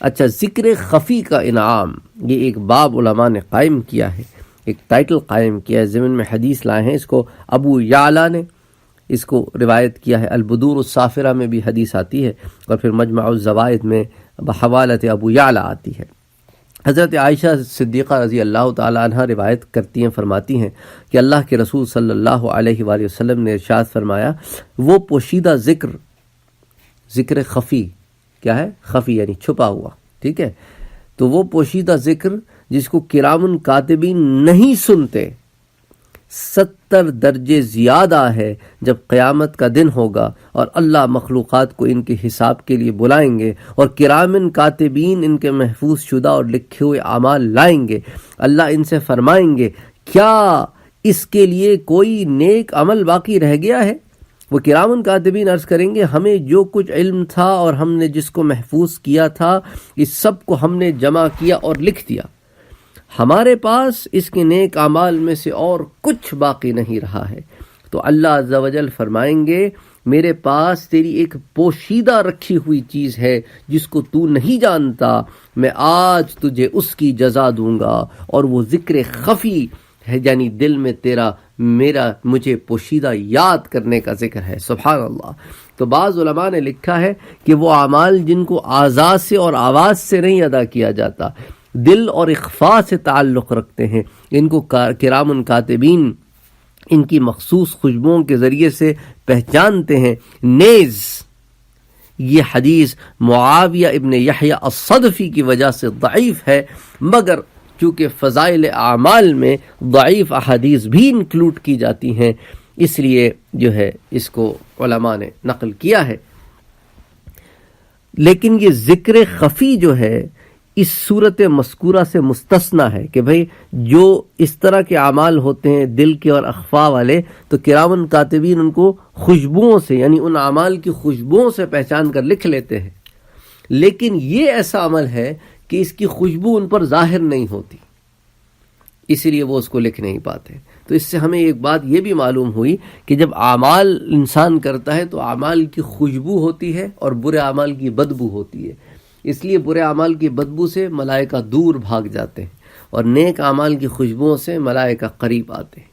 اچھا، ذکر خفی کا انعام، یہ ایک باب علماء نے قائم کیا ہے، ایک ٹائٹل قائم کیا ہے، ضمن میں حدیث لائے ہیں، اس کو ابو یعلا نے اس کو روایت کیا ہے، البدور الصافرہ میں بھی حدیث آتی ہے، اور پھر مجمع الزوائد میں بحوالت ابو یعلا آتی ہے۔ حضرت عائشہ صدیقہ رضی اللہ تعالی عنہ روایت کرتی ہیں، فرماتی ہیں کہ اللہ کے رسول صلی اللہ علیہ وآلہ وسلم نے ارشاد فرمایا، وہ پوشیدہ ذکر خفی، کیا ہے؟ خفی یعنی چھپا ہوا، ٹھیک ہے؟ تو وہ پوشیدہ ذکر جس کو کرام کاتبین نہیں سنتے، 70 درجے زیادہ ہے جب قیامت کا دن ہوگا اور اللہ مخلوقات کو ان کے حساب کے لیے بلائیں گے، اور کرامن کاتبین ان کے محفوظ شدہ اور لکھے ہوئے اعمال لائیں گے۔ اللہ ان سے فرمائیں گے، کیا اس کے لیے کوئی نیک عمل باقی رہ گیا ہے؟ وہ کرامن کاتبین عرض کریں گے، ہمیں جو کچھ علم تھا اور ہم نے جس کو محفوظ کیا تھا، اس سب کو ہم نے جمع کیا اور لکھ دیا، ہمارے پاس اس کے نیک اعمال میں سے اور کچھ باقی نہیں رہا ہے۔ تو اللہ عز و جل فرمائیں گے، میرے پاس تیری ایک پوشیدہ رکھی ہوئی چیز ہے جس کو تو نہیں جانتا، میں آج تجھے اس کی جزا دوں گا، اور وہ ذکر خفی ہے، یعنی دل میں تیرا مجھے پوشیدہ یاد کرنے کا ذکر ہے۔ سبحان اللہ۔ تو بعض علماء نے لکھا ہے کہ وہ اعمال جن کو اعضاء سے اور آواز سے نہیں ادا کیا جاتا، دل اور اخفاء سے تعلق رکھتے ہیں، ان کو کرام کاتبین ان کی مخصوص خوشبوؤں کے ذریعے سے پہچانتے ہیں۔ نیز یہ حدیث معاویہ ابن یحییٰ الصدفی کی وجہ سے ضعیف ہے، مگر چونکہ فضائل اعمال میں ضعیف احادیث بھی انکلوڈ کی جاتی ہیں، اس لیے جو ہے اس کو علماء نے نقل کیا ہے۔ لیکن یہ ذکر خفی جو ہے اس صورت مذکورہ سے مستثنیٰ ہے کہ بھئی جو اس طرح کے اعمال ہوتے ہیں دل کے اور اخفاء والے، تو کرامن کاتبین ان کو خوشبوؤں سے، یعنی ان اعمال کی خوشبوؤں سے پہچان کر لکھ لیتے ہیں، لیکن یہ ایسا عمل ہے کہ اس کی خوشبو ان پر ظاہر نہیں ہوتی، اس لیے وہ اس کو لکھ نہیں پاتے۔ تو اس سے ہمیں ایک بات یہ بھی معلوم ہوئی کہ جب اعمال انسان کرتا ہے تو اعمال کی خوشبو ہوتی ہے اور برے اعمال کی بدبو ہوتی ہے، اس لیے برے اعمال کی بدبو سے ملائکہ دور بھاگ جاتے ہیں اور نیک اعمال کی خوشبوؤں سے ملائکہ قریب آتے ہیں۔